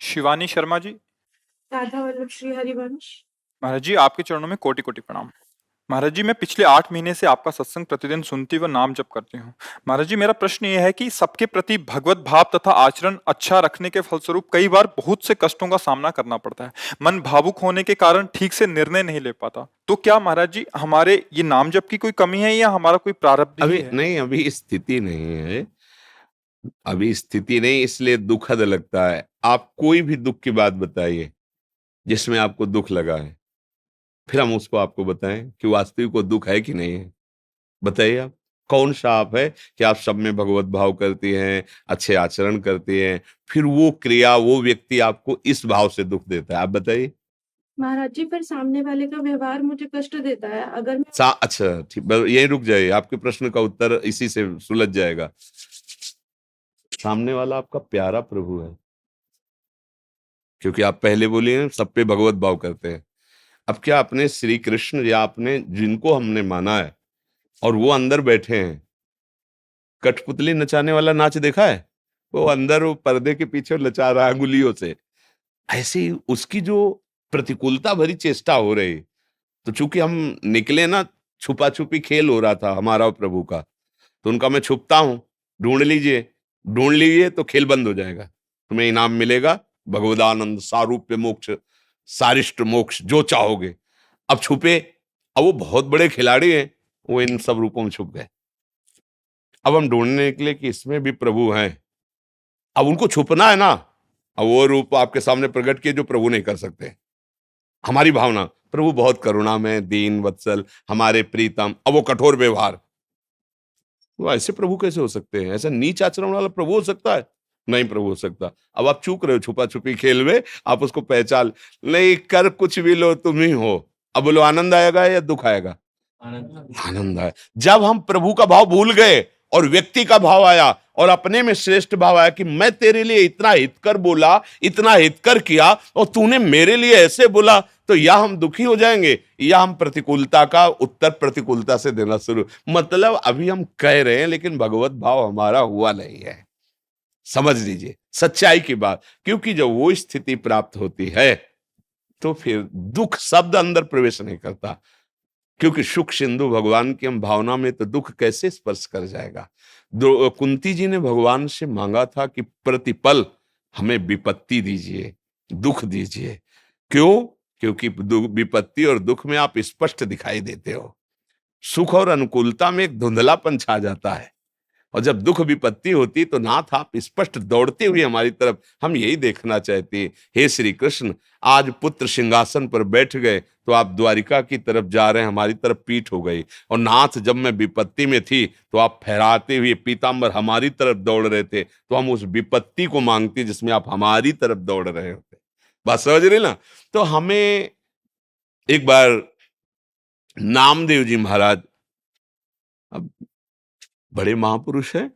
शिवानी शर्मा जी। राधा वल्लभ श्री हरिवंश। महाराज जी, आपके चरणों में कोटि कोटि प्रणाम। महाराज जी, मैं पिछले 8 महीने से आपका सत्संग प्रतिदिन सुनती व नाम जप करती हूँ। महाराज जी, मेरा प्रश्न ये है कि सबके प्रति भगवत भाव तथा आचरण अच्छा रखने के फलस्वरूप कई बार बहुत से कष्टों का सामना करना पड़ता है। मन भावुक होने के कारण ठीक से निर्णय नहीं ले पाता। तो क्या महाराज जी, हमारे ये नाम जप की कोई कमी है या हमारा कोई प्रारब्ध ही अभी है? नहीं, अभी स्थिति नहीं है। अभी स्थिति नहीं, इसलिए दुखद लगता है। आप कोई भी दुख की बात बताइए जिसमें आपको दुख लगा है, फिर हम उसको आपको बताएं कि वास्तविक को दुख है कि नहीं है। बताइए आप, कौन सा आप है कि आप सब में भगवत भाव करती हैं, अच्छे आचरण करती हैं, फिर वो क्रिया, वो व्यक्ति आपको इस भाव से दुख देता है? आप बताइए। महाराज जी, फिर सामने वाले का व्यवहार मुझे कष्ट देता है। अगर मैं अच्छा ठीक, यही रुक जाइए, आपके प्रश्न का उत्तर इसी से सुलझ जाएगा। सामने वाला आपका प्यारा प्रभु है, क्योंकि आप पहले बोलिए ना, सब पे भगवत भाव करते हैं। अब क्या अपने श्री कृष्ण या अपने जिनको हमने माना है और वो अंदर बैठे हैं, कठपुतली नचाने वाला नाच देखा है? वो अंदर वो पर्दे के पीछे नचा रहा है अंगुलियों से। ऐसे ही उसकी जो प्रतिकूलता भरी चेष्टा हो रही, तो चूंकि हम निकले ना, छुपा छुपी खेल हो रहा था हमारा और प्रभु का, तो उनका मैं छुपता हूं, ढूंढ लीजिए तो खेल बंद हो जाएगा, तुम्हें इनाम मिलेगा, भगवदानंद, सारूप्य मोक्ष, सारिष्ट मोक्ष, जो चाहोगे। अब छुपे, अब वो बहुत बड़े खिलाड़ी हैं, वो इन सब रूपों में छुप गए। अब हम ढूंढने निकले कि इसमें भी प्रभु हैं। अब उनको छुपना है ना, अब वो रूप आपके सामने प्रकट किए जो प्रभु नहीं कर सकते। हमारी भावना, प्रभु बहुत करुणामय, दीन वत्सल, हमारे प्रीतम, अब वो कठोर व्यवहार, वो ऐसे प्रभु कैसे हो सकते हैं? ऐसा नीच आचरण वाला प्रभु हो सकता है? नहीं प्रभु हो सकता। अब आप चूक रहे हो छुपा छुपी खेल में, आप उसको पहचान नहीं, कर कुछ भी लो तुम ही हो। अब बोलो आनंद आएगा या दुख आएगा? आनंद आए। जब हम प्रभु का भाव भूल गए और व्यक्ति का भाव आया और अपने में श्रेष्ठ भाव आया कि मैं तेरे लिए इतना हितकर बोला, इतना हितकर किया, और तूने मेरे लिए ऐसे बोला, तो या हम दुखी हो जाएंगे या हम प्रतिकूलता का उत्तर प्रतिकूलता से देना शुरू। मतलब अभी हम कह रहे हैं लेकिन भगवत भाव हमारा हुआ नहीं है। समझ लीजिए सच्चाई की बात, क्योंकि जब वो स्थिति प्राप्त होती है तो फिर दुख शब्द अंदर प्रवेश नहीं करता, क्योंकि सुख सिंधु भगवान की हम भावना में, तो दुख कैसे स्पर्श कर जाएगा? कुंती जी ने भगवान से मांगा था कि प्रतिपल हमें विपत्ति दीजिए, दुख दीजिए। क्यों? क्योंकि विपत्ति और दुख में आप स्पष्ट दिखाई देते हो। सुख और अनुकूलता में एक धुंधलापन छा जाता है, और जब दुख विपत्ति होती तो नाथ आप स्पष्ट दौड़ते हुए हमारी तरफ, हम यही देखना चाहते हैं। हे श्री कृष्ण, आज पुत्र सिंहासन पर बैठ गए तो आप द्वारिका की तरफ जा रहे हैं, हमारी तरफ पीठ हो गई। और नाथ, जब मैं विपत्ति में थी तो आप फहराते हुए पीतांबर हमारी तरफ दौड़ रहे थे, तो हम उस विपत्ति को मांगते जिसमें आप हमारी तरफ दौड़ रहे होते। बात समझ रहे ना? तो हमें एक बार नामदेव जी महाराज, अब बड़े महापुरुष हैं,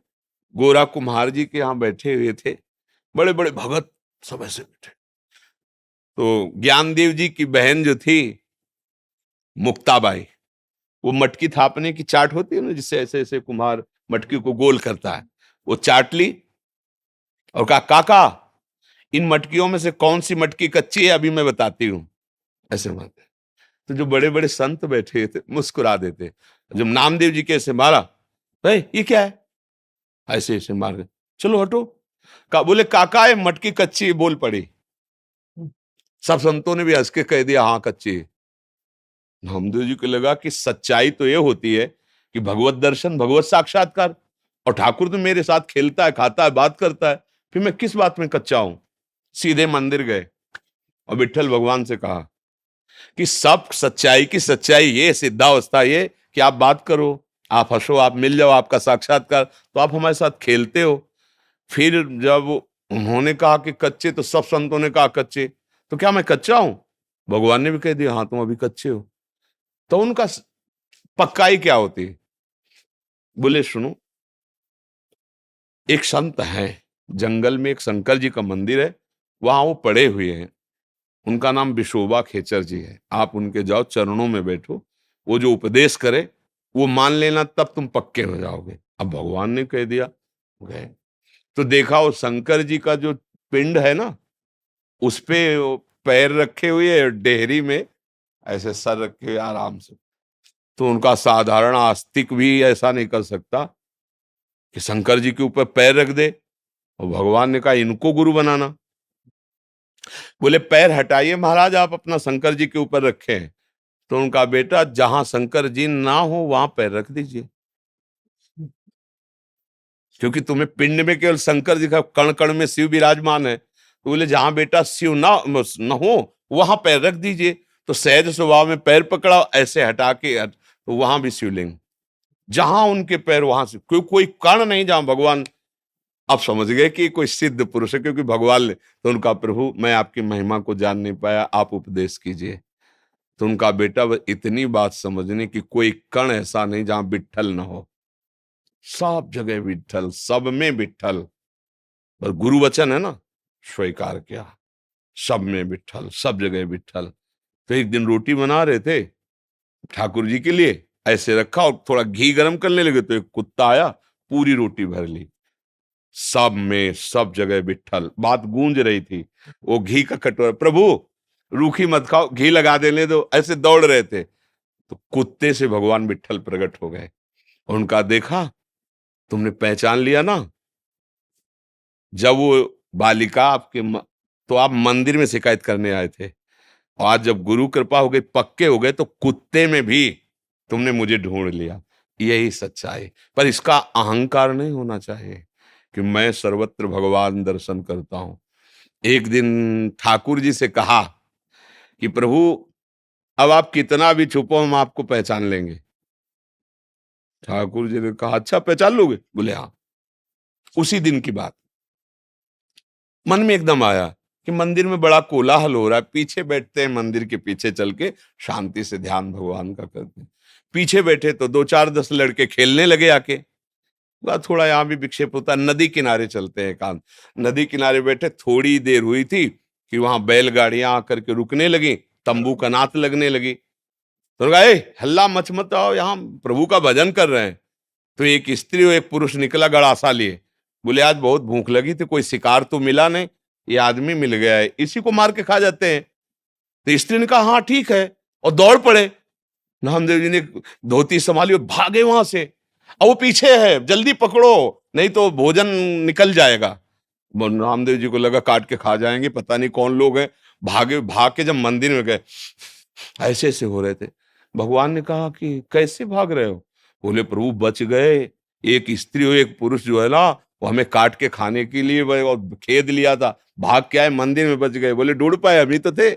गोरा कुम्हार जी के यहाँ बैठे हुए थे, बड़े बड़े भगत सब ऐसे बैठे। तो ज्ञानदेव जी की बहन जो थी मुक्ताबाई, वो मटकी थापने की चाट होती है ना, जिससे ऐसे ऐसे कुम्हार मटकी को गोल करता है, वो चाट ली और कहा, काका इन मटकियों में से कौन सी मटकी कच्ची है, अभी मैं बताती हूँ। ऐसे मारते, तो जो बड़े बड़े संत बैठे थे मुस्कुरा देते। जब नामदेव जी के ऐसे मारा, भाई ये क्या है, ऐसे ऐसे मार गए, चलो हटो। बोले काका ये मटकी कच्ची, बोल पड़ी। सब संतों ने भी हंस के कह दिया, हाँ कच्ची है। नामदेव जी को लगा कि सच्चाई तो ये होती है कि भगवत दर्शन, भगवत साक्षात्कार, और ठाकुर तो मेरे साथ खेलता है, खाता है, बात करता है, फिर मैं किस बात में कच्चा हूं। सीधे मंदिर गए और विट्ठल भगवान से कहा कि सब सच्चाई की सच्चाई ये, सिद्धावस्था ये कि आप बात करो, आप हंसो, आप मिल जाओ, आपका साक्षात्कार, तो आप हमारे साथ खेलते हो। फिर जब उन्होंने कहा कि कच्चे, तो सब संतों ने कहा कच्चे, तो क्या मैं कच्चा हूं? भगवान ने भी कह दिया, हाँ तुम अभी कच्चे हो। तो उनका पक्काई क्या होती? बोले सुनो, एक संत है, जंगल में एक शंकर जी का मंदिर है, वहां वो पड़े हुए हैं, उनका नाम विशोबा खेचर जी है। आप उनके जाओ, चरणों में बैठो, वो जो उपदेश करे वो मान लेना, तब तुम पक्के हो जाओगे। अब भगवान ने कह दिया, गए तो देखा वो शंकर जी का जो पिंड है ना, उस पे वो पैर रखे हुए डेहरी में, ऐसे सर रखे हुए आराम से। तो उनका साधारण आस्तिक भी ऐसा नहीं कर सकता कि शंकर जी के ऊपर पैर रख दे। और भगवान ने कहा इनको गुरु बनाना। बोले पैर हटाइए महाराज, आप अपना शंकर जी के ऊपर रखें। तो उनका बेटा जहां शंकर जी ना हो वहां पैर रख दीजिए, क्योंकि तुम्हें पिंड में केवल शंकर जी का, कण कण में शिव विराजमान है। तो बोले जहां बेटा शिव ना हो वहां पैर रख दीजिए। तो सहज स्वभाव में पैर पकड़ा, ऐसे हटा के तो वहां भी शिवलिंग, जहां उनके पैर वहां से कोई कण नहीं जहां भगवान। आप समझ गए कि कोई सिद्ध पुरुष है, क्योंकि भगवान ने तो उनका प्रभु मैं आपकी महिमा को जान नहीं पाया, आप उपदेश कीजिए। तो उनका बेटा बस इतनी बात समझने की कोई कण ऐसा नहीं जहां विट्ठल ना हो, सब जगह विट्ठल, सब में विट्ठल। पर गुरु वचन है ना, स्वीकार किया, सब में विट्ठल, सब जगह विट्ठल। तो एक दिन रोटी बना रहे थे ठाकुर जी के लिए, ऐसे रखा और थोड़ा घी गर्म करने लगे तो एक कुत्ता आया, पूरी रोटी भर ली। सब में सब जगह विट्ठल, बात गूंज रही थी। वो घी का कटोरा, प्रभु रूखी मत खाओ, घी लगा देने दो, ऐसे दौड़ रहे थे। तो कुत्ते से भगवान विट्ठल प्रकट हो गए। उनका देखा, तुमने पहचान लिया ना, जब वो बालिका तो आप मंदिर में शिकायत करने आए थे, और आज जब गुरु कृपा हो गई, पक्के हो गए, तो कुत्ते में भी तुमने मुझे ढूंढ लिया। यही सच्चाई। पर इसका अहंकार नहीं होना चाहिए कि मैं सर्वत्र भगवान दर्शन करता हूं। एक दिन ठाकुर जी से कहा कि प्रभु अब आप कितना भी छुपो हम आपको पहचान लेंगे। ठाकुर जी ने कहा अच्छा पहचान लोगे? बोले हाँ। उसी दिन की बात मन में एकदम आया कि मंदिर में बड़ा कोलाहल हो रहा है, पीछे बैठते हैं, मंदिर के पीछे चल के शांति से ध्यान भगवान का करते हैं। पीछे बैठे तो 2-4-10 लड़के खेलने लगे आके, थोड़ा यहाँ भी विक्षेप होता है। नदी किनारे चलते हैं एकांत, नदी किनारे बैठे, थोड़ी देर हुई थी कि वहां बैलगाड़ियां आकर के रुकने लगी, तंबू का नाथ लगने लगी। तो कहा हल्ला मत आओ, यहाँ प्रभु का भजन कर रहे हैं। तो एक स्त्री और एक पुरुष निकला गड़ासा लिए, बोले आज बहुत भूख लगी थी, कोई शिकार तो मिला नहीं, ये आदमी मिल गया है, इसी को मार के खा जाते हैं। तो स्त्री ने कहा हाँ ठीक है, और दौड़ पड़े। नामदेव जी ने धोती संभाली और भागे वहां से, और वो पीछे है, जल्दी पकड़ो नहीं तो भोजन निकल जाएगा। नामदेव जी को लगा काट के खा जाएंगे, पता नहीं कौन लोग हैं। भाग के जब मंदिर में गए, ऐसे ऐसे हो रहे थे। भगवान ने कहा कि कैसे भाग रहे हो? बोले प्रभु बच गए, एक स्त्री और एक पुरुष जो है ना, वो हमें काट के खाने के लिए और खेद लिया था, भाग के आए, मंदिर में बच गए। बोले ढूंढ पाए? हम ही तो थे।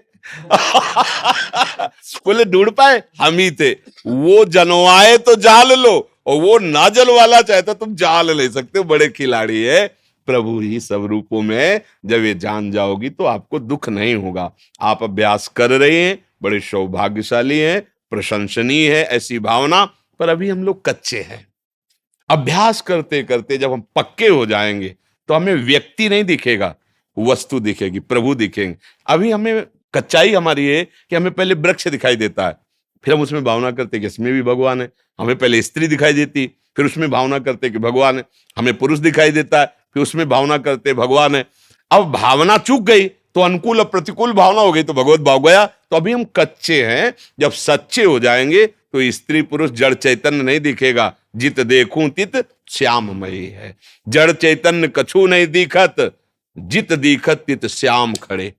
बोले ढूंढ पाए? हम ही थे। वो जनवाए तो जाल लो, और वो ना जलवाला चाहता तुम जाल ले सकते हो। बड़े खिलाड़ी है प्रभु ही सब रूपों में। जब ये जान जाओगी तो आपको दुख नहीं होगा। आप अभ्यास कर रहे हैं, बड़े सौभाग्यशाली हैं, प्रशंसनीय है ऐसी भावना। पर अभी हम लोग कच्चे हैं। अभ्यास करते करते जब हम पक्के हो जाएंगे तो हमें व्यक्ति नहीं दिखेगा, वस्तु दिखेगी, प्रभु दिखेंगे। अभी हमें कच्चाई हमारी है कि हमें पहले वृक्ष दिखाई देता है, फिर हम उसमें भावना करते कि इसमें भी भगवान है। हमें पहले स्त्री दिखाई देती, फिर उसमें भावना करते कि भगवान है। हमें पुरुष दिखाई देता है, फिर उसमें भावना करते भगवान है। अब भावना चूक गई तो अनुकूल और प्रतिकूल भावना हो गई तो भगवत भाव गया। तो अभी हम कच्चे हैं। जब सच्चे हो जाएंगे तो स्त्री पुरुष जड़ चैतन्य नहीं दिखेगा। जित देखूं तित श्याममयी है, जड़ चैतन्य कछु नहीं दिखत, जित दिखत तित श्याम खड़े।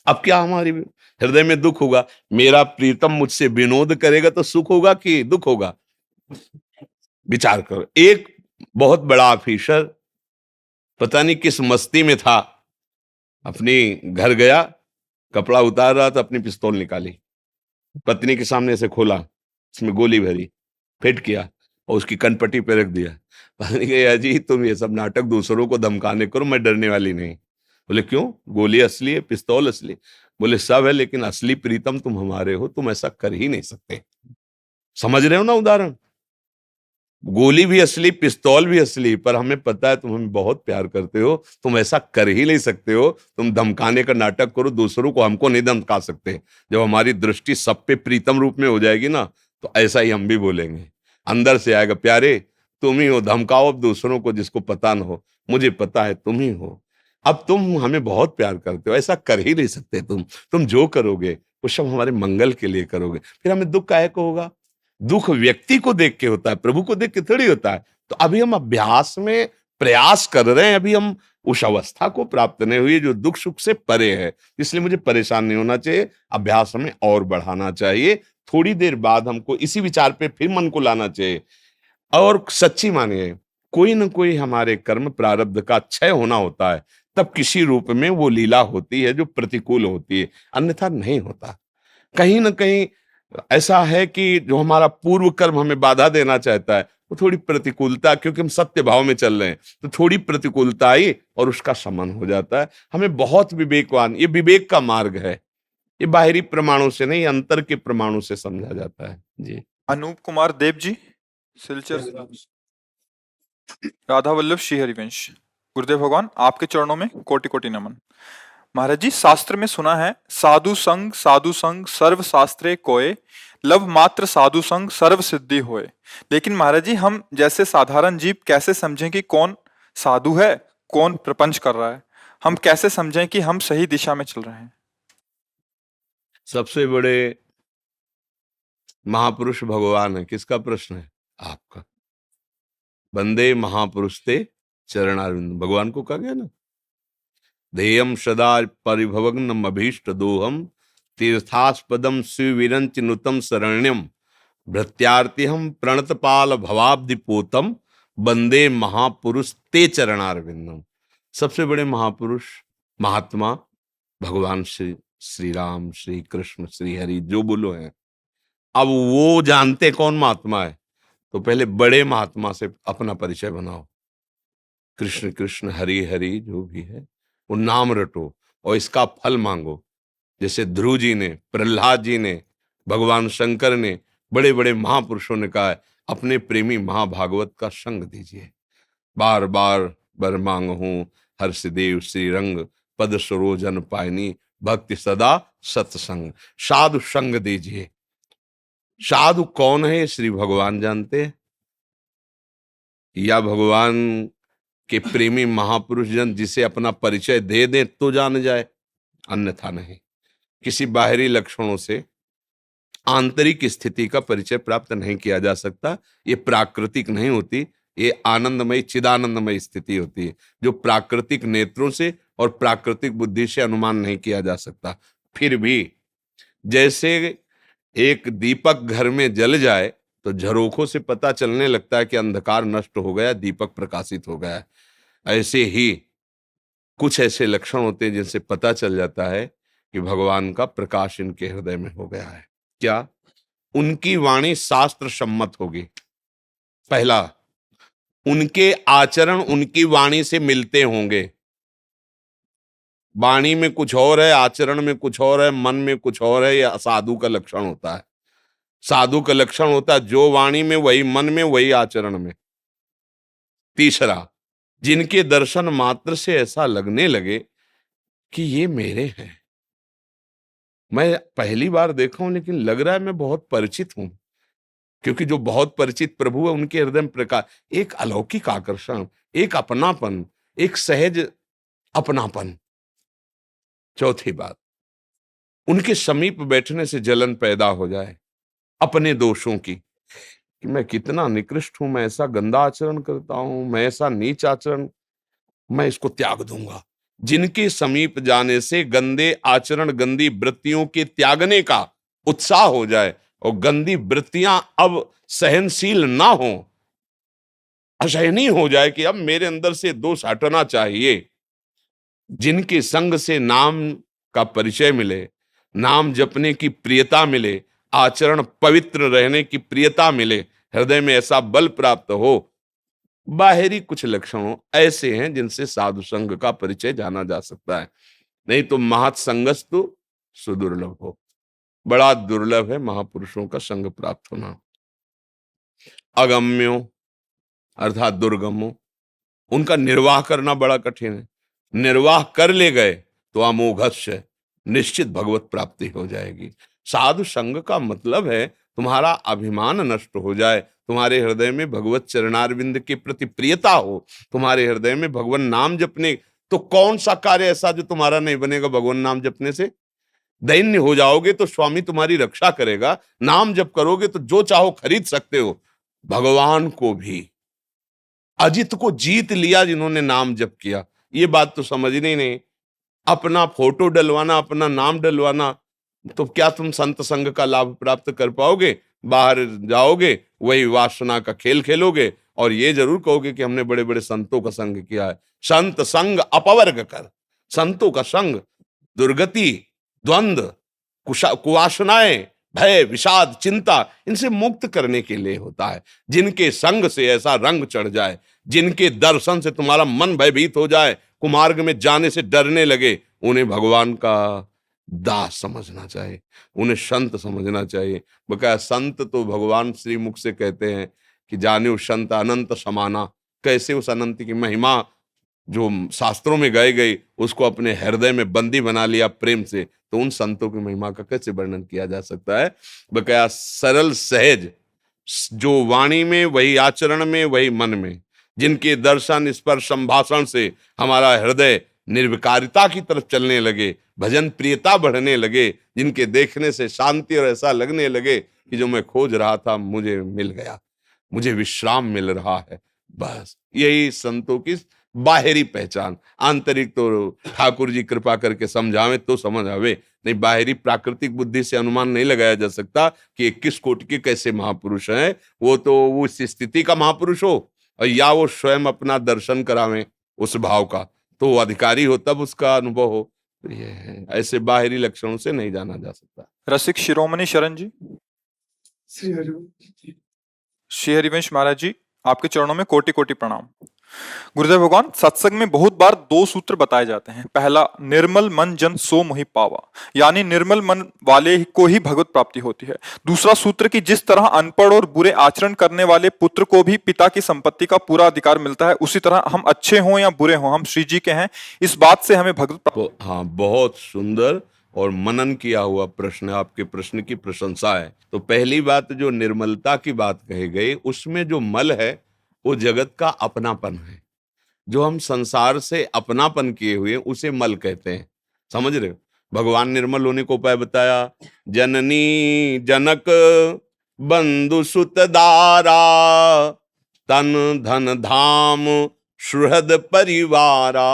अब क्या हमारी हृदय में दुख होगा? मेरा प्रीतम मुझसे विनोद करेगा तो सुख होगा कि दुख होगा? विचार करो। एक बहुत बड़ा ऑफिसर पता नहीं किस मस्ती में था, अपनी घर गया, कपड़ा उतार रहा था, अपनी पिस्तौल निकाली, पत्नी के सामने से खोला, उसमें गोली भरी, फिट किया और उसकी कनपट्टी पे रख दिया। पत्नी कहा जी तुम ये सब नाटक दूसरों को धमकाने करो, मैं डरने वाली नहीं। बोले क्यों? गोली असली है, पिस्तौल असली। बोले सब है, लेकिन असली प्रीतम तुम हमारे हो, तुम ऐसा कर ही नहीं सकते। समझ रहे हो ना उदाहरण? गोली भी असली, पिस्तौल भी असली, पर हमें पता है तुम हमें बहुत प्यार करते हो, तुम ऐसा कर ही नहीं सकते हो। तुम धमकाने का नाटक करो दूसरों को, हमको नहीं धमका सकते। जब हमारी दृष्टि सब पे प्रीतम रूप में हो जाएगी ना, तो ऐसा ही हम भी बोलेंगे। अंदर से आएगा प्यारे तुम ही हो, धमकाओ अब दूसरों को जिसको पता ना हो, मुझे पता है तुम ही हो। अब तुम हमें बहुत प्यार करते हो, ऐसा कर ही नहीं सकते तुम जो करोगे वो सब हमारे मंगल के लिए करोगे, फिर हमें दुख काहे को होगा? दुख व्यक्ति को देख के होता है, प्रभु को देख के थोड़ी होता है। तो अभी हम अभ्यास में प्रयास कर रहे हैं, अभी हम उस अवस्था को प्राप्त नहीं हुई जो दुख सुख से परे है, इसलिए मुझे परेशान नहीं होना चाहिए, अभ्यास हमें और बढ़ाना चाहिए। थोड़ी देर बाद हमको इसी विचार पे फिर मन को लाना चाहिए। और सच्ची मानिए, कोई न कोई हमारे कर्म प्रारब्ध का क्षय होना होता है, तब किसी रूप में वो लीला होती है जो प्रतिकूल होती है, अन्यथा नहीं होता। कहीं न कहीं ऐसा है कि जो हमारा पूर्व कर्म हमें बाधा देना चाहता है, वो थोड़ी प्रतिकूलता, क्योंकि हम सत्य भाव में चल रहे हैं, तो थोड़ी प्रतिकूलता आई और उसका शमन हो जाता है। हमें बहुत विवेकवान, ये विवेक का मार्ग है, ये बाहरी प्रमाणों से नहीं, अंतर के प्रमाणों से समझा जाता है। जी। अनूप कुमार देव जी, सिलचर से। राधा वल्लभ श्री हरिवंश। गुरुदेव भगवान, आपके चरणों में कोटि कोटि नमन। महाराज जी, शास्त्र में सुना है, साधु संग सर्व शास्त्रे कोय, लव मात्र साधु संग सर्व सिद्धि होए। लेकिन महाराज जी, हम जैसे साधारण जीव कैसे समझें कि कौन साधु है, कौन प्रपंच कर रहा है? हम कैसे समझें कि हम सही दिशा में चल रहे हैं? सबसे बड़े महापुरुष भगवान है, किसका प्रश्न है? आपका। वंदे महापुरुष ते चरणारविंद, भगवान को कहा गया ना, ध्येयम सदा परिभवग्नम अभीष्ट दोहम, तीर्थास्पदम शिविरंच नुतम शरण्यम, भृत्यार्तिहम प्रणतपाल भवाब्दिपोतम, वंदे महापुरुष ते चरणारविंदम। सबसे बड़े महापुरुष महात्मा भगवान श्री राम, श्री कृष्ण, श्री हरि, जो बोलो हैं। अब वो जानते कौन महात्मा है, तो पहले बड़े महात्मा से अपना परिचय बनाओ। कृष्ण कृष्ण, हरि हरि, जो भी है वो नाम रटो और इसका फल मांगो। जैसे ध्रुव जी ने, प्रहलाद जी ने, भगवान शंकर ने, बड़े बड़े महापुरुषों ने कहा है, अपने प्रेमी महाभागवत का संग दीजिए। बार बार बर मांग हूं हर्षदेव श्री रंग, पद सरोजन पायनी, भक्ति सदा सत्संग। साधु संग दीजिए। साधु कौन है, श्री भगवान जानते हैं, या भगवान के प्रेमी महापुरुष जन जिसे अपना परिचय दे दे तो जान जाए, अन्यथा नहीं। किसी बाहरी लक्षणों से आंतरिक स्थिति का परिचय प्राप्त नहीं किया जा सकता। ये प्राकृतिक नहीं होती, ये आनंदमय चिदानंदमय स्थिति होती है, जो प्राकृतिक नेत्रों से और प्राकृतिक बुद्धि से अनुमान नहीं किया जा सकता। फिर भी जैसे एक दीपक घर में जल जाए तो झरोखों से पता चलने लगता है कि अंधकार नष्ट हो गया, दीपक प्रकाशित हो गया है, ऐसे ही कुछ ऐसे लक्षण होते हैं जिनसे पता चल जाता है कि भगवान का प्रकाश इनके हृदय में हो गया है। क्या? उनकी वाणी शास्त्र सम्मत होगी। पहला, उनके आचरण उनकी वाणी से मिलते होंगे। वाणी में कुछ और है, आचरण में कुछ और है, मन में कुछ और है, यह साधु का लक्षण होता है। साधु का लक्षण होता है जो वाणी में वही मन में वही आचरण में। तीसरा, जिनके दर्शन मात्र से ऐसा लगने लगे कि ये मेरे हैं, मैं पहली बार देखा हूं लेकिन लग रहा है मैं बहुत परिचित हूं, क्योंकि जो बहुत परिचित प्रभु है उनके हृदय में प्रकाश, एक अलौकिक आकर्षण, एक अपनापन, एक सहज अपनापन। चौथी बात, उनके समीप बैठने से जलन पैदा हो जाए अपने दोषों की, कि मैं कितना निकृष्ट हूं, मैं ऐसा गंदा आचरण करता हूं, मैं ऐसा नीच आचरण, मैं इसको त्याग दूंगा। जिनके समीप जाने से गंदे आचरण, गंदी वृत्तियों के त्यागने का उत्साह हो जाए और गंदी वृत्तियां अब सहनशील ना हो, असहनीय हो जाए कि अब मेरे अंदर से दोष हटना चाहिए। जिनके संग से नाम का परिचय मिले, नाम जपने की प्रियता मिले, आचरण पवित्र रहने की प्रियता मिले, हृदय में ऐसा बल प्राप्त हो। बाहरी कुछ लक्षणों ऐसे हैं जिनसे साधु संघ का परिचय जाना जा सकता है, नहीं तो महत् संगस्तु सुदुर्लभ हो। बड़ा दुर्लभ है महापुरुषों का संग प्राप्त होना। अगम्यो अर्थात दुर्गमो, उनका निर्वाह करना बड़ा कठिन है। निर्वाह कर ले गए तो अमोघस्य, निश्चित भगवत प्राप्ति हो जाएगी। साधु संग का मतलब है तुम्हारा अभिमान नष्ट हो जाए, तुम्हारे हृदय में भगवत चरणारविंद के प्रति प्रियता हो, तुम्हारे हृदय में भगवान नाम जपने तो कौन सा कार्य ऐसा जो तुम्हारा नहीं बनेगा भगवान नाम जपने से? दैन्य हो जाओगे तो स्वामी तुम्हारी रक्षा करेगा, नाम जप करोगे तो जो चाहो खरीद सकते हो। भगवान को भी, अजित को जीत लिया जिन्होंने नाम जप किया। ये बात तो समझनी नहीं। अपना फोटो डलवाना, अपना नाम डलवाना, तो क्या तुम संत संग का लाभ प्राप्त कर पाओगे? बाहर जाओगे वही वासना का खेल खेलोगे और ये जरूर कहोगे कि हमने बड़े बड़े संतों का संग किया है। संत संग अपवर्ग कर, संतों का संग दुर्गति, द्वंद्व, कुवासनाएं, भय, विषाद, चिंता, इनसे मुक्त करने के लिए होता है। जिनके संग से ऐसा रंग चढ़ जाए, जिनके दर्शन से तुम्हारा मन भयभीत हो जाए, कुमार्ग में जाने से डरने लगे, उन्हें भगवान का दास समझना चाहिए, उन्हें संत समझना चाहिए। बकाया संत तो भगवान श्री मुख से कहते हैं कि जाने उस संत अनंत समाना। कैसे उस अनंत की महिमा जो शास्त्रों में गाई गई उसको अपने हृदय में बंदी बना लिया प्रेम से, तो उन संतों की महिमा का कैसे वर्णन किया जा सकता है? बकाया सरल सहज, जो वाणी में वही आचरण में वही मन में, जिनके दर्शन स्पर्श संभाषण से हमारा हृदय निर्विकारिता की तरफ चलने लगे, भजन प्रियता बढ़ने लगे, जिनके देखने से शांति और ऐसा लगने लगे कि जो मैं खोज रहा था मुझे मिल गया, मुझे विश्राम मिल रहा है। बस यही संतों की बाहरी पहचान। आंतरिक तो ठाकुर जी कृपा करके समझावे तो समझ आवे, नहीं बाहरी प्राकृतिक बुद्धि से अनुमान नहीं लगाया जा सकता कि 21 कोटि के कैसे महापुरुष हैं। वो तो उस स्थिति का महापुरुष हो और या वो स्वयं अपना दर्शन करावे उस भाव का, तो वो अधिकारी हो तब उसका अनुभव हो। तो ये है, ऐसे बाहरी लक्षणों से नहीं जाना जा सकता। रसिक शिरोमणि शरण जी। श्री हरिवंश महाराज जी, आपके चरणों में कोटि कोटि प्रणाम। गुरुदेव भगवान, सत्संग में बहुत बार दो सूत्र बताए जाते हैं। पहला, निर्मल मन जन सो मोहि पावा, यानी निर्मल मन वाले को ही भगवत प्राप्ति होती है। दूसरा सूत्र कि जिस तरह अनपढ़ और बुरे आचरण करने वाले पुत्र को भी पिता की संपत्ति का पूरा अधिकार मिलता है, उसी तरह हम अच्छे हों या बुरे हों, हम श्री जी के हैं, इस बात से हमें भगवत प्राप्ति। हाँ, बहुत सुंदर और मनन किया हुआ प्रश्न, आपके प्रश्न की प्रशंसा है। तो पहली बात, जो निर्मलता की बात कही गई, उसमें जो मल है वो जगत का अपनापन है। जो हम संसार से अपनापन किए हुए उसे मल कहते हैं। समझ रहे हो? भगवान निर्मल होने को उपाय बताया, जननी जनक बंधु सुत दारा, तन धन धाम सुहृद परिवारा,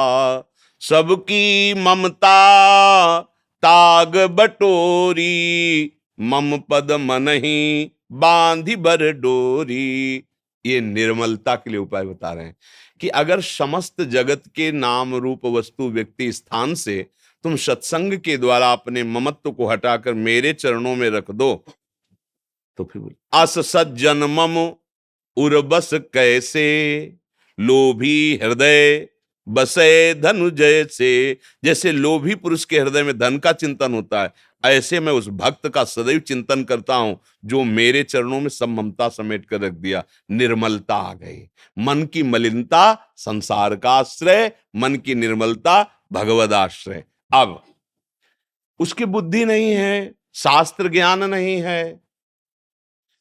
सबकी ममता ताग बटोरी, मम पद मनहि बांधी बर डोरी। ये निर्मलता के लिए उपाय बता रहे हैं कि अगर समस्त जगत के नाम रूप वस्तु व्यक्ति स्थान से तुम सत्संग के द्वारा अपने ममत्व को हटाकर मेरे चरणों में रख दो, तो फिर अस सज्जन मम उर्बस कैसे, लोभी हृदय बसे धनु जैसे। जैसे लोभी पुरुष के हृदय में धन का चिंतन होता है, ऐसे मैं उस भक्त का सदैव चिंतन करता हूं जो मेरे चरणों में सब ममता समेट कर रख दिया। निर्मलता आ गई। मन की मलिनता संसार का आश्रय, मन की निर्मलता भगवद आश्रय। अब उसकी बुद्धि नहीं है, शास्त्र ज्ञान नहीं है,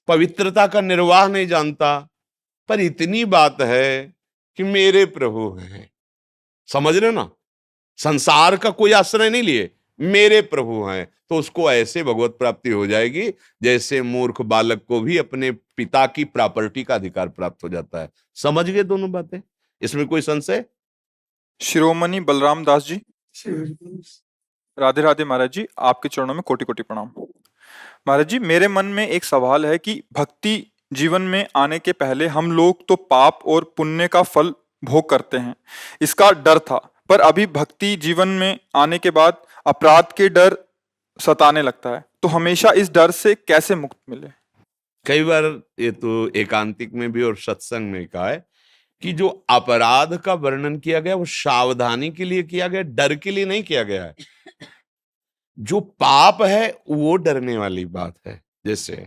पवित्रता का निर्वाह नहीं जानता, पर इतनी बात है कि मेरे प्रभु हैं। समझ रहे हो ना? संसार का कोई आश्रय नहीं लिए, मेरे प्रभु हैं, तो उसको ऐसे भगवत प्राप्ति हो जाएगी जैसे मूर्ख बालक को भी अपने पिता की प्रॉपर्टी का अधिकार प्राप्त हो जाता है। समझ गए दोनों बातें? इसमें कोई संशय? शिरोमणि बलराम दास जी। राधे राधे महाराज जी, आपके चरणों में कोटि कोटि प्रणाम। महाराज जी, मेरे मन में एक सवाल है कि भक्ति जीवन में आने के पहले हम लोग तो पाप और पुण्य का फल भोग करते हैं, इसका डर था, पर अभी भक्ति जीवन में आने के बाद अपराध के डर सताने लगता है, तो हमेशा इस डर से कैसे मुक्त मिले? कई बार ये तो एकांतिक में भी और सत्संग में कहा है कि जो अपराध का वर्णन किया गया वो सावधानी के लिए किया गया, डर के लिए नहीं किया गया है। जो पाप है वो डरने वाली बात है। जैसे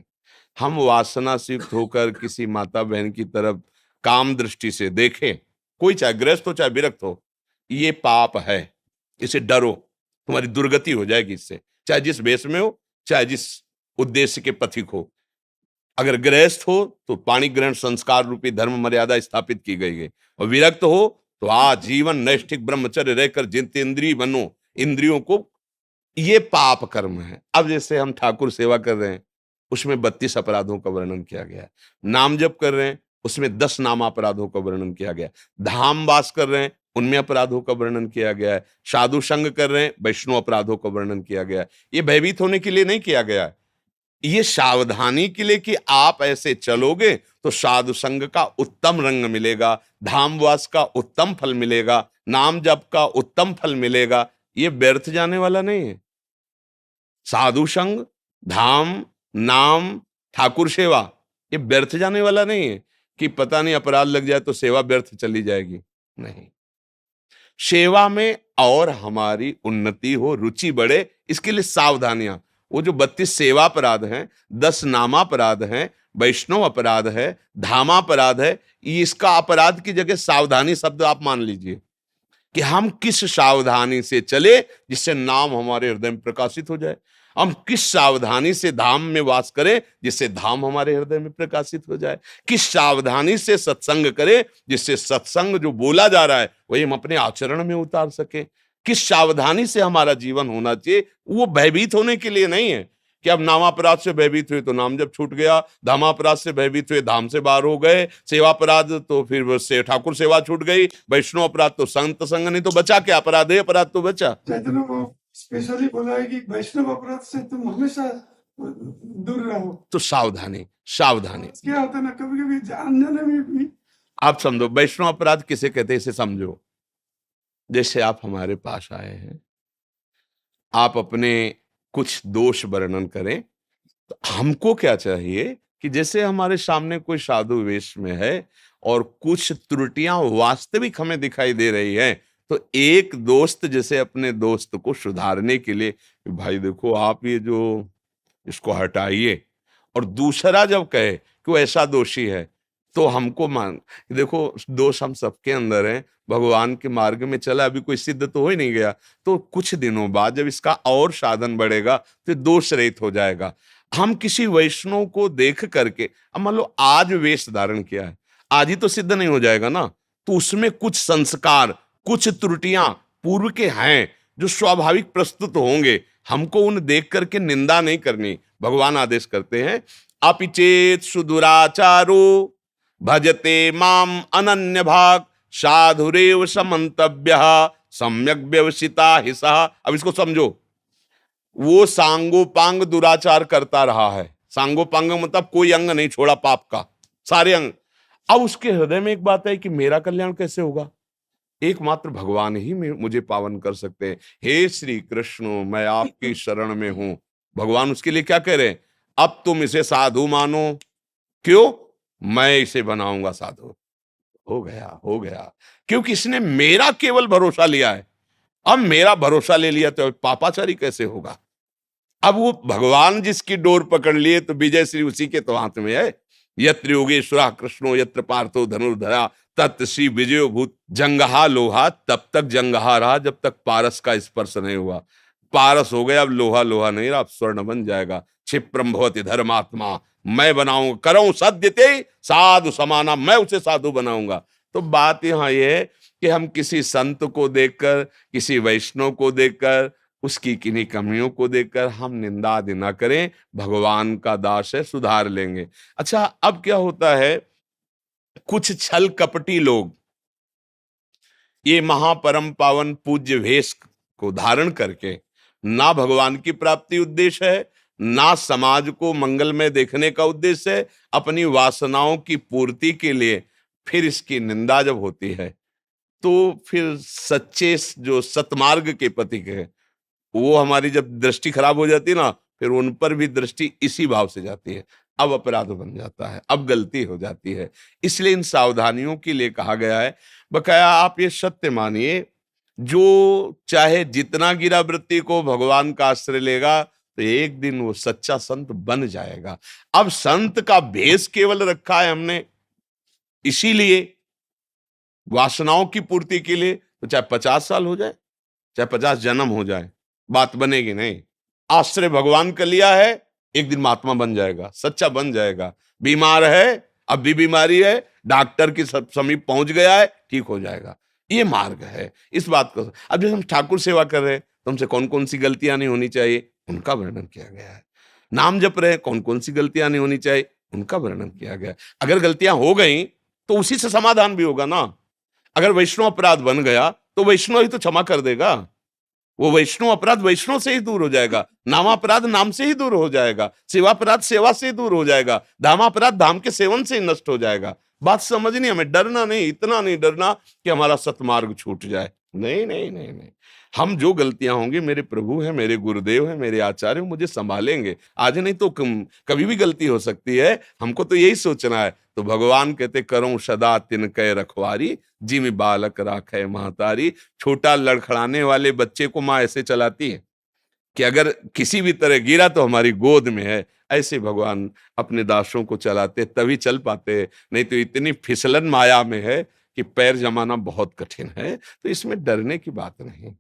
हम वासना से युक्त होकर किसी माता बहन की तरफ काम दृष्टि से देखें, कोई चाहे गृहस्थ हो चाहे विरक्त हो, ये पाप है, इसे डरो, तुम्हारी दुर्गति हो जाएगी इससे, चाहे जिस वेश में हो चाहे जिस उद्देश्य के पथिक हो। अगर गृहस्थ हो तो पाणी ग्रहण संस्कार रूपी धर्म मर्यादा स्थापित की गई है, और विरक्त हो तो आजीवन नैष्ठिक ब्रह्मचर्य रहकर जितेंद्रिय बनो, इंद्रियों को, ये पाप कर्म है। अब जैसे हम ठाकुर सेवा कर रहे हैं, उसमें 32 अपराधों का वर्णन किया गया है। नाम जप कर रहे हैं, उसमें 10 नाम अपराधों का वर्णन किया गया है। धाम वास कर रहे हैं, उनमें अपराधों का वर्णन किया गया है। साधु संग कर रहे हैं, वैष्णव अपराधों का वर्णन किया गया है। ये भयभीत होने के लिए नहीं किया गया है, ये सावधानी के लिए कि आप ऐसे चलोगे तो साधु संग का उत्तम रंग मिलेगा, धामवास का उत्तम फल मिलेगा, नाम जप का उत्तम फल मिलेगा। ये व्यर्थ जाने वाला नहीं है। साधु संग, धाम, नाम, ठाकुर सेवा, ये व्यर्थ जाने वाला नहीं है कि पता नहीं अपराध लग जाए तो सेवा व्यर्थ चली जाएगी। नहीं, सेवा में और हमारी उन्नति हो, रुचि बढ़े, इसके लिए सावधानियां। वो जो 32 सेवा अपराध हैं, 10 नामापराध हैं, वैष्णव अपराध है, धामापराध है, इसका अपराध की जगह सावधानी शब्द आप मान लीजिए कि हम किस सावधानी से चले जिससे नाम हमारे हृदय में प्रकाशित हो जाए। हम किस सावधानी से धाम में वास करें जिससे धाम हमारे हृदय में प्रकाशित हो जाए। किस सावधानी से सत्संग करें जिससे सत्संग जो बोला जा रहा है वही हम अपने आचरण में उतार सके। किस सावधानी से हमारा जीवन होना चाहिए, वो भयभीत होने के लिए नहीं है कि अब नामापराध से भयभीत हुए तो नाम जब छूट गया, धामापराध से भयभीत हुए धाम से बाहर हो गए, सेवापराध तो फिर से ठाकुर सेवा छूट गई, वैष्णव अपराध तो संत संग, नहीं तो बचा क्या? अपराध है, अपराध तो बचा। चैतन्य वो स्पेशली बोला है कि वैष्णव अपराध से तुम हमेशा दूर रहो। तो सावधानी, सावधानी। क्या होता है ना, कभी कभी जानने में भी आप समझो वैष्णव अपराध किसे कहते हैं, इसे समझो। जैसे आप हमारे पास आए हैं, आप अपने कुछ दोष वर्णन करें, तो हमको क्या चाहिए कि जैसे हमारे सामने कोई साधु वेश में है और कुछ त्रुटियां वास्तविक हमें दिखाई दे रही हैं, तो एक दोस्त जैसे अपने दोस्त को सुधारने के लिए, भाई देखो आप ये जो इसको हटाइए, और दूसरा जब कहे कि वो ऐसा दोषी है तो हमको मान, देखो दोष हम सबके अंदर है, भगवान के मार्ग में चला, अभी कोई सिद्ध तो हो ही नहीं गया, तो कुछ दिनों बाद जब इसका और साधन बढ़ेगा तो दोष रहित हो जाएगा। हम किसी वैष्णव को देख करके, अब मान लो आज वेश धारण किया है, आज ही तो सिद्ध नहीं हो जाएगा ना, तो उसमें कुछ संस्कार, कुछ त्रुटियां पूर्व के हैं जो स्वाभाविक प्रस्तुत होंगे, हमको उन देख करके निंदा नहीं करनी। भगवान आदेश करते हैं, अपिचेत सुदुराचारो भजते माम अनन्य भाग साधुरेव समंतव्य सम्यक व्यवसिता हिसा। अब इसको समझो, वो सांगोपांग दुराचार करता रहा है, सांगोपांग मतलब कोई अंग नहीं छोड़ा पाप का, सारे अंग। अब उसके हृदय में एक बात है कि मेरा कल्याण कैसे होगा, एकमात्र भगवान ही मुझे पावन कर सकते हैं। हे श्री कृष्ण, मैं आपकी शरण में हूं। भगवान उसके लिए क्या कह रहे हैं, अब तुम इसे साधु मानो, क्यों? मैं इसे बनाऊंगा साधु। हो गया, हो गया, क्योंकि इसने मेरा केवल भरोसा लिया है। अब मेरा भरोसा ले लिया तो पापाचारी कैसे होगा? अब वो भगवान जिसकी डोर पकड़ लिए तो विजय श्री उसी के तो हाथ में है। यत्र योगेश्वरा कृष्णो यत्र पार्थो धनुर्धरा तत् श्री विजयो भूत। जंगहा लोहा तब तक जंगहा रहा जब तक पारस का स्पर्श नहीं हुआ। पारस हो गया, अब लोहा लोहा नहीं रहा, अब स्वर्ण बन जाएगा। क्षिप्रम भवति धर्मात्मा, मैं बनाऊंगा, करूं सद्यते साधु समाना, मैं उसे साधु बनाऊंगा। तो बात यहां यह है कि हम किसी संत को देखकर, किसी वैष्णव को देखकर, उसकी किन्हीं कमियों को देखकर हम निंदा आदि ना करें। भगवान का दास है, सुधार लेंगे। अच्छा, अब क्या होता है, कुछ छल कपटी लोग ये महापरम पावन पूज्य वेश को धारण करके ना भगवान की प्राप्ति उद्देश्य है, ना समाज को मंगलमय देखने का उद्देश्य है, अपनी वासनाओं की पूर्ति के लिए फिर इसकी निंदा जब होती है तो फिर सच्चे जो सतमार्ग के पथिक है, वो हमारी जब दृष्टि खराब हो जाती है ना, फिर उन पर भी दृष्टि इसी भाव से जाती है, अब अपराध बन जाता है, अब गलती हो जाती है। इसलिए इन सावधानियों के लिए कहा गया है। बकाया आप ये सत्य मानिए, जो चाहे जितना गिरा वृत्ति को भगवान का आश्रय लेगा तो एक दिन वो सच्चा संत बन जाएगा। अब संत का भेष केवल रखा है हमने इसीलिए, वासनाओं की पूर्ति के लिए, तो चाहे 50 साल हो जाए, चाहे 50 जन्म हो जाए, बात बनेगी नहीं। आश्रय भगवान का लिया है, एक दिन महात्मा बन जाएगा, सच्चा बन जाएगा। बीमार है, अब भी बीमारी है, डॉक्टर के समीप पहुंच गया है, ठीक हो जाएगा। ये मार्ग है। इस बात को अब जैसे हम ठाकुर सेवा कर रहे हैं तो हमसे कौन कौन सी गलतियां नहीं होनी चाहिए उनका वर्णन किया गया है। नाम जप रहे हैं कौन कौन सी गलतियां नहीं होनी चाहिए उनका वर्णन किया गया है। अगर गलतियां हो गई तो उसी से समाधान भी होगा ना। अगर वैष्णव अपराध बन गया तो वैष्णव ही तो क्षमा कर देगा। वो वैष्णव अपराध वैष्णव से ही दूर हो जाएगा, नामापराध नाम से ही दूर हो जाएगा, सेवापराध सेवा से ही दूर हो जाएगा, धामापराध धाम के सेवन से ही नष्ट हो जाएगा। बात समझनी, हमें डरना नहीं, इतना नहीं डरना कि हमारा सतमार्ग छूट जाए। नहीं नहीं नहीं नहीं, हम जो गलतियां होंगी मेरे प्रभु हैं, मेरे गुरुदेव हैं, मेरे आचार्य हैं, मुझे संभालेंगे। आज नहीं तो कभी भी गलती हो सकती है, हमको तो यही सोचना है। तो भगवान कहते करो सदा तिनके रखवारी, जिमि बालक राखे महतारी। छोटा लड़खड़ाने वाले बच्चे को माँ ऐसे चलाती है कि अगर किसी भी तरह गिरा तो हमारी गोद में है। ऐसे भगवान अपने दासों को चलाते तभी चल पाते, नहीं तो इतनी फिसलन माया में है कि पैर जमाना बहुत कठिन है। तो इसमें डरने की बात नहीं।